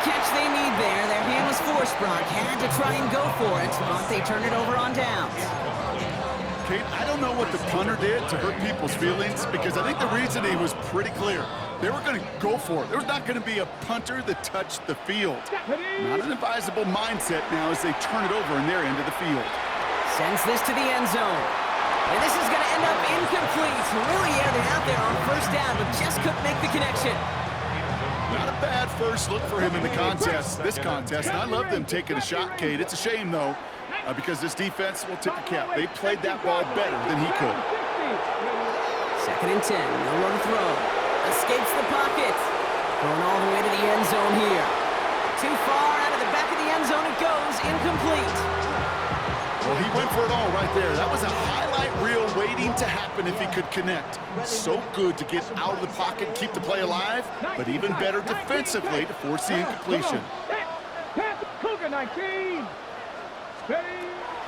catch they need there. Their hand was forced, Brock. Had to try and go for it, but they turned it over on downs. Kate, I don't know what the punter did to hurt people's feelings because I think the reasoning was pretty clear. They were going to go for it. There was not going to be a punter that touched the field. Not an advisable mindset now as they turn it over in their end of the field. Sends this to the end zone. And this is going to end up incomplete. Really aired it out there on first down, but just couldn't make the connection. Not a bad first look for him in the this contest. And I love them taking a shot, Kate. It's a shame, though, because this defense will tip the cap. They played that ball better than he could. 2nd and 10. No one throw. Escapes the pocket. Going all the way to the end zone here. Too far out of the back of the end zone it goes. Incomplete. Well, he went for it all right there. That was a highlight reel waiting to happen if he could connect. So good to get out of the pocket and keep the play alive, but even better defensively to force the incompletion.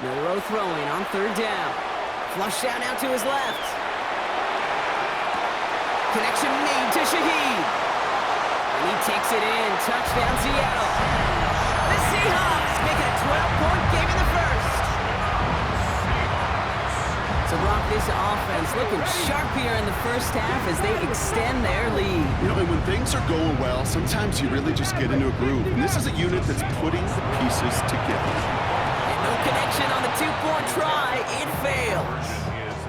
Milrow throwing on 3rd down. Flush down out to his left. Connection made to Shaheed. And he takes it in. Touchdown, Seattle. The Seahawks make it a 12-point game in the first. So, Brock, this offense looking sharp here in the first half as they extend their lead. You know, and when things are going well, sometimes you really just get into a groove. And this is a unit that's putting the pieces together. And no connection on the 2-point try. It fails.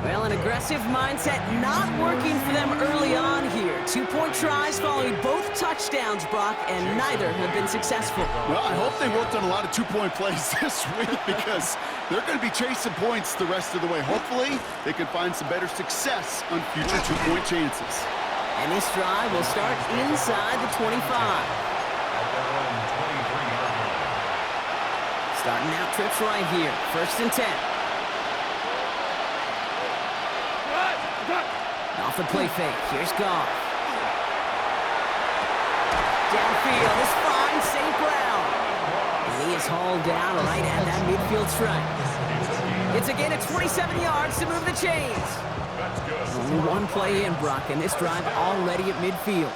Well, an aggressive mindset not working for them early on here. 2-point tries following both touchdowns, Brock, and neither have been successful. Well, I hope they worked on a lot of 2-point plays this week because they're going to be chasing points the rest of the way. Hopefully, they can find some better success on future 2-point chances. And this drive will start inside the 25. Starting out trips right here. 1st and 10. Off the play fake. Here's Goff. Downfield. This finds St. Brown. And he is hauled down right at that midfield stripe. It's again at 27 yards to move the chains. Only one play in, Brock, and this drive already at midfield.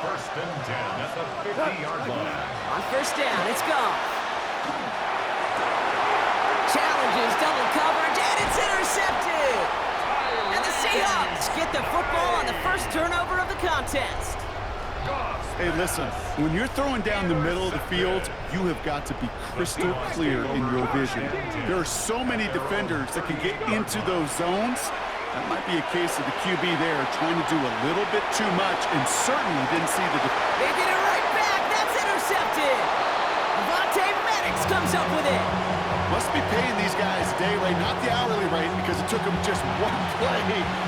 1st and 10 at the 50-yard line. On 1st down, it's Goff. Challenges, double coverage, and it's intercepted. And the Seahawks get the football on the first turnover of the contest. Hey, listen, when you're throwing down the middle of the field, you have got to be crystal clear in your vision. There are so many defenders that can get into those zones. That might be a case of the QB there trying to do a little bit too much and certainly didn't see the... They get it right back. That's intercepted. Vontae Maddox comes up with it. Must be paying these guys day rate, not the hourly rate, because it took them just one play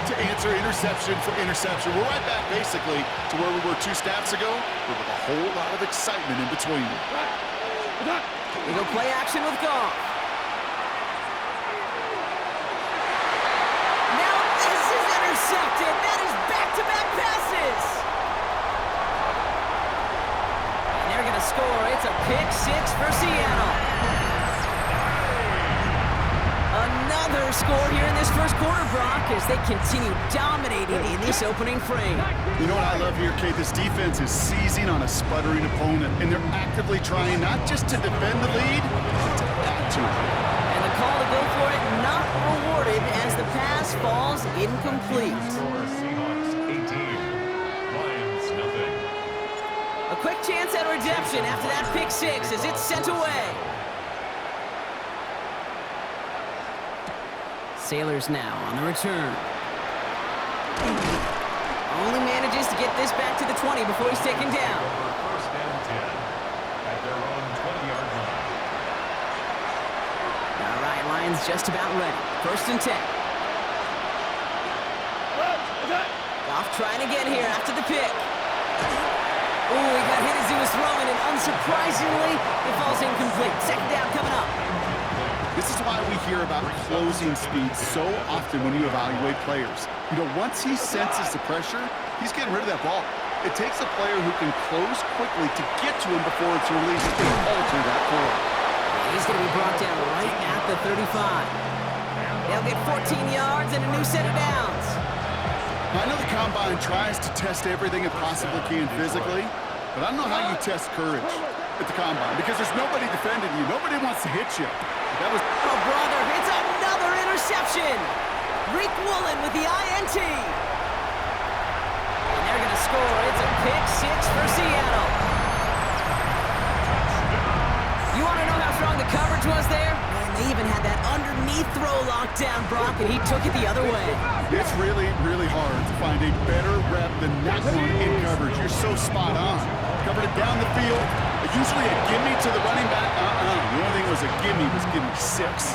to answer interception for interception. We're right back, basically, to where we were 2 snaps ago, but with a whole lot of excitement in between. We go play action with Goff. Now this is intercepted. That is back-to-back passes. And they're going to score. It's a pick 6 for Seattle. Another score here in this first quarter, Brock, as they continue dominating in this opening frame. You know what I love here, Kate? This defense is seizing on a sputtering opponent, and they're actively trying not just to defend the lead, but to add to it. And the call to go for it not rewarded as the pass falls incomplete. Seahawks 18, Lions nothing. A quick chance at redemption after that pick 6 as it's sent away. Sailors now on the return. Only manages to get this back to the 20 before he's taken down. 1st and 10 at their own 20-yard line. All right, Lions just about ready. 1st and 10. Goff trying again here after the pick. Ooh, he got hit as he was throwing, and unsurprisingly, it falls incomplete. 2nd down coming up. This is why we hear about closing speed so often when you evaluate players. You know, once he senses the pressure, he's getting rid of that ball. It takes a player who can close quickly to get to him before it's released and alter that throw. He's going to be brought down right at the 35. They'll get 14 yards and a new set of downs. I know the Combine tries to test everything it possibly can physically, but I don't know how you test courage. at the combine because there's nobody defending you. Nobody wants to hit you. That was... Oh, brother, it's another interception. Rick Woolen with the INT. And they're going to score. It's a pick six for Seattle. You want to know how strong the coverage was there? Man, they even had that underneath throw locked down, Brock, and he took it the other way. It's really, really hard to find a better rep than that one in coverage. You're so spot on. Covered it down the field. Usually a gimme to the running back. The only thing was a gimme was gimme six.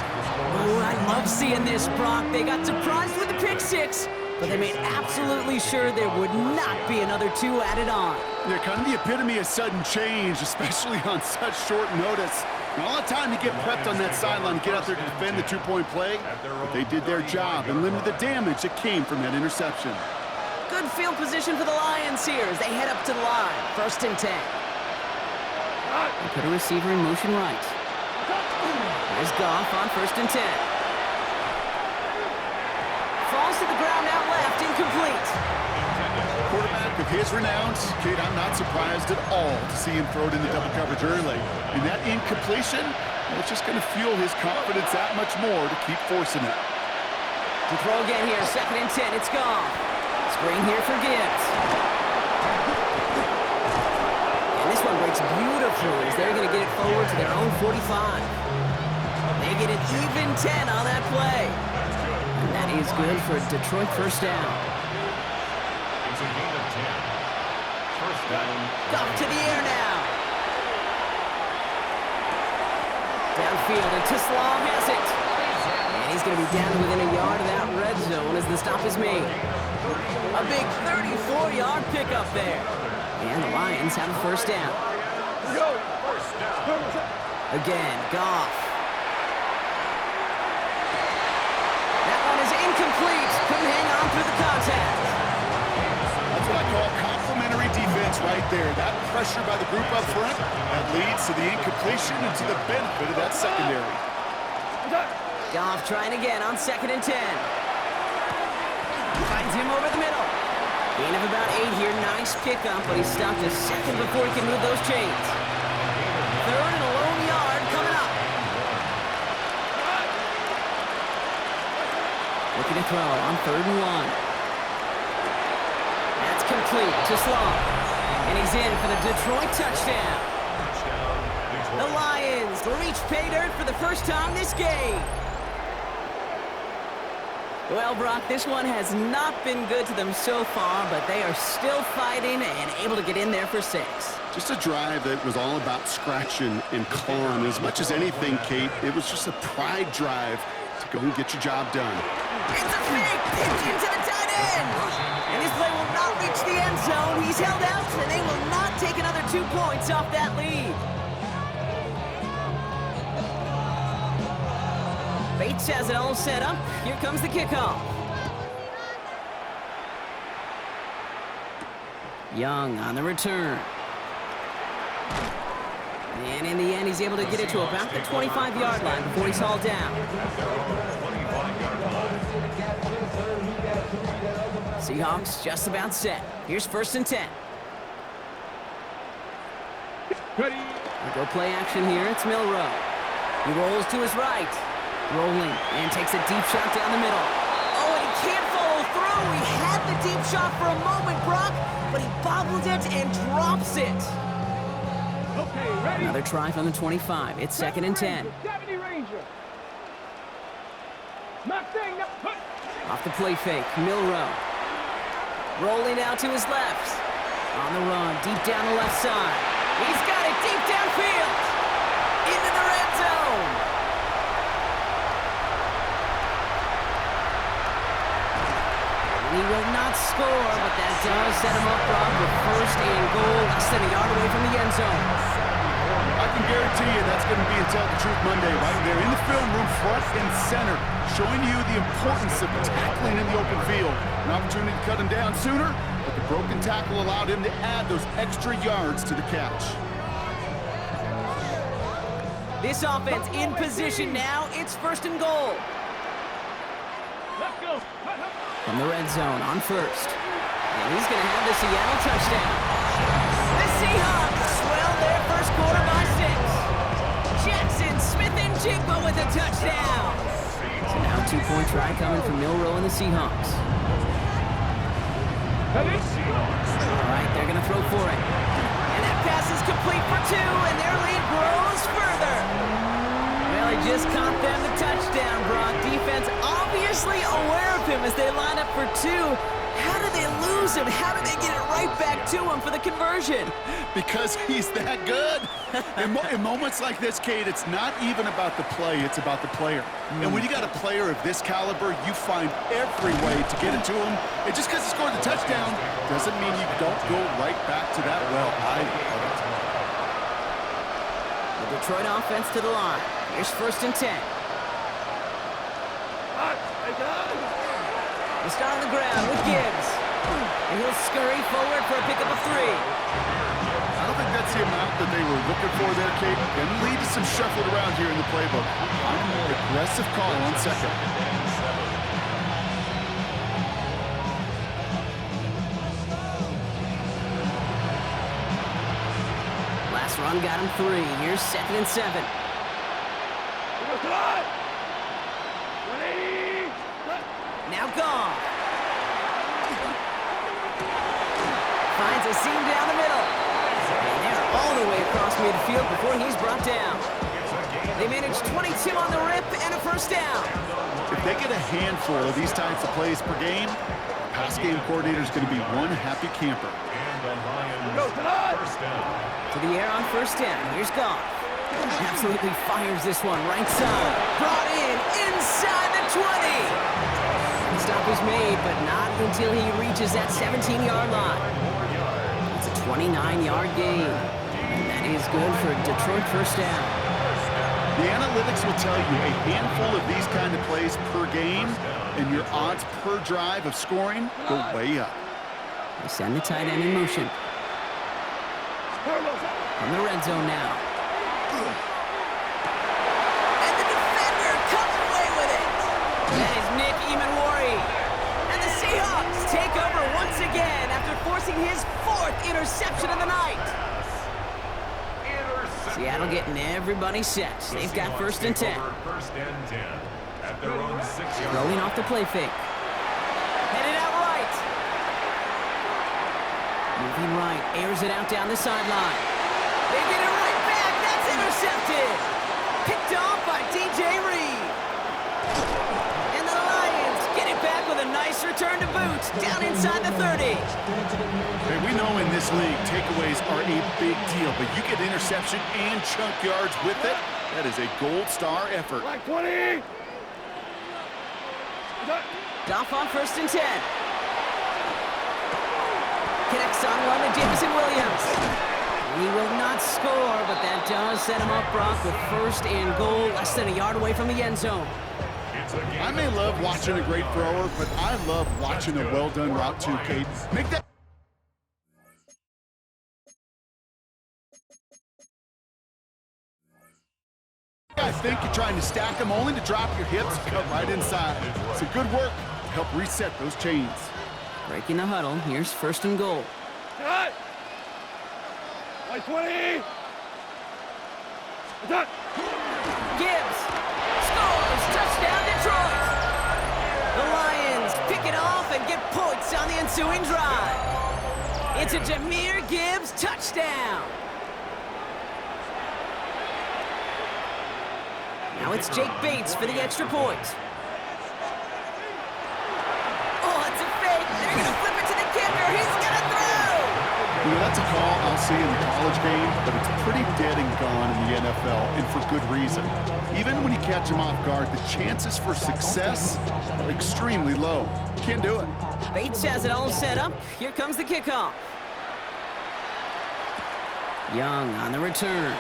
Oh, I love seeing this, Brock. They got surprised with the pick six, but they made absolutely sure there would not be another two added on. Yeah, kind of the epitome of sudden change, especially on such short notice. And all the time to get prepped on that sideline to get out there to defend the two-point play, but they did their job and limited the damage that came from that interception. Good field position for the Lions here as they head up to the line. 1st and 10. They put a receiver in motion right. Here's Goff on 1st and 10. Falls to the ground out left, incomplete. Quarterback of his renown, Kate, I'm not surprised at all to see him throw it into double coverage early. And that incompletion, well, it's just going to fuel his confidence that much more to keep forcing it. To throw again here, 2nd and 10, it's Goff. Screen here for Gibbs. And this one breaks beautifully as they're going to get it forward to their own 45. They get an even 10 on that play. And that is good for a Detroit 1st down. It's a gain of 10. 1st down. Goff to the air now. Downfield, and Tislam has it. And he's going to be down to within a yard of that red zone as the stop is made. A big 34-yard pickup there. And the Lions have a 1st down. Again, Goff. That one is incomplete. Couldn't hang on through the contact. That's what I call complimentary defense right there. That pressure by the group up front, that leads to the incompletion and to the benefit of that secondary. Goff trying again on 2nd and 10. Finds him over the middle. Gain of about 8 here. Nice pickup, but he stopped a second before he can move those chains. 3rd and a lone yard coming up. Looking to throw on 3rd and 1. That's complete to Sloan. And he's in for the Detroit touchdown. The Lions reach pay dirt for the first time this game. Well, Brock, this one has not been good to them so far, but they are still fighting and able to get in there for 6. Just a drive that was all about scratching and clawing. As much as anything, Kate, it was just a pride drive to go and get your job done. It's a fake pitch into the tight end. And his play will not reach the end zone. He's held out, and they will not take another 2 points off that lead. Bates has it all set up. Here comes the kickoff. Young on the return. And in the end, he's able to get it to about the 25-yard line before he's hauled down. Seahawks just about set. Here's 1st and 10. Ready. Go play action here. It's Milrow. He rolls to his right. Rolling and takes a deep shot down the middle. Oh, and he can't follow through. He had the deep shot for a moment, Brock, but he bobbled it and drops it. Okay, ready. Another try from the 25. It's 2nd and 10. Deputy Ranger. Nothing. Off the play fake, Milrow. Rolling out to his left. On the run, deep down the left side. He's got it deep downfield. Into the red zone. He will not score, but that does set him up, Brock, with 1st and goal, less than a yard away from the end zone. I can guarantee you that's going to be in Tell the Truth Monday right there in the film room, front and center, showing you the importance of tackling in the open field. An opportunity to cut him down sooner, but the broken tackle allowed him to add those extra yards to the catch. This offense in position now. It's 1st and goal. Let's go. From the red zone on 1st. And he's going to have the Seattle touchdown. The Seahawks swell their first quarter by One try coming from Milroe and the Seahawks. All right, they're going to throw for it. And that pass is complete for 2, and their lead grows further. Well, he just caught them the touchdown, Brock. Defense obviously aware of him as they line up for 2. How did they lose him? How did they get it right back to him for the conversion? Because he's that good. In moments like this, Kate, it's not even about the play, it's about the player. And when you got a player of this caliber, you find every way to get it to him. And just because he scored the touchdown doesn't mean you don't go right back to that well. I love it. The Detroit offense to the line. Here's 1st and 10. They start on the ground with Gibbs. And he'll scurry forward for a pickup of 3. I don't think that's the amount that they were looking for there, Kate. Going to lead to some shuffled around here in the playbook. I'm a more aggressive call on 2nd. Last run got him 3. Here's 2nd and 7. Now gone. Finds a seam down the middle. And they're all the way across midfield before he's brought down. They managed 22 on the rip and a 1st down. If they get a handful of these types of plays per game, the pass game coordinator is going to be one happy camper. To the air on 1st down. Here's Goff. Absolutely fires this one right side. Brought in inside the 20. The stop is made, but not until he reaches that 17-yard line. It's a 29-yard gain. And that is good for a Detroit 1st down. The analytics will tell you a handful of these kind of plays per game, and your odds per drive of scoring go way up. They send the tight end in motion. From the red zone now. And the defender comes away with it. That is Nick Emanwari. And the Seahawks take over once again after forcing his 4th interception of the night. Seattle getting everybody set. They've got 1st and 10. Throwing off the play fake. Headed out right. Moving right. Airs it out down the sideline. They get it right back. That's intercepted. Picked off by DJ Reed. And the Lions get it back with a nice return to boot. Down inside the 30. Hey, we know in this league, takeaways are a big deal, but you get interception and chunk yards with it. That is a gold star effort. Like 20. Goff on 1st and 10. Connects on one to Jameson Williams. He will not score, but that does set him up, Brock, with 1st and goal, less than a yard away from the end zone. I may love watching a great thrower, but I love watching a well-done route too, Kate. Make that... I think you're trying to stack them only to drop your hips, cut right inside. So good work to help reset those chains. Breaking the huddle, here's 1st and goal. Cut. Like 20. Done. Gibbs scores! Touchdown, Detroit! The Lions pick it off and get points on the ensuing drive. It's a Jahmyr Gibbs touchdown. Now it's Jake Bates for the extra point. Oh, it's a fake. They're going to flip it to the kicker. He's going to throw. You know, that's a call I'll see in the college game, but it's pretty dead and gone in the NFL, and for good reason. Even when you catch him off guard, the chances for success are extremely low. Can't do it. Bates has it all set up. Here comes the kickoff. Young on the return.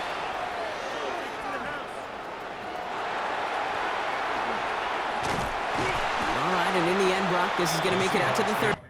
All right, and in the end, Brock, this is going to make it out to the 30.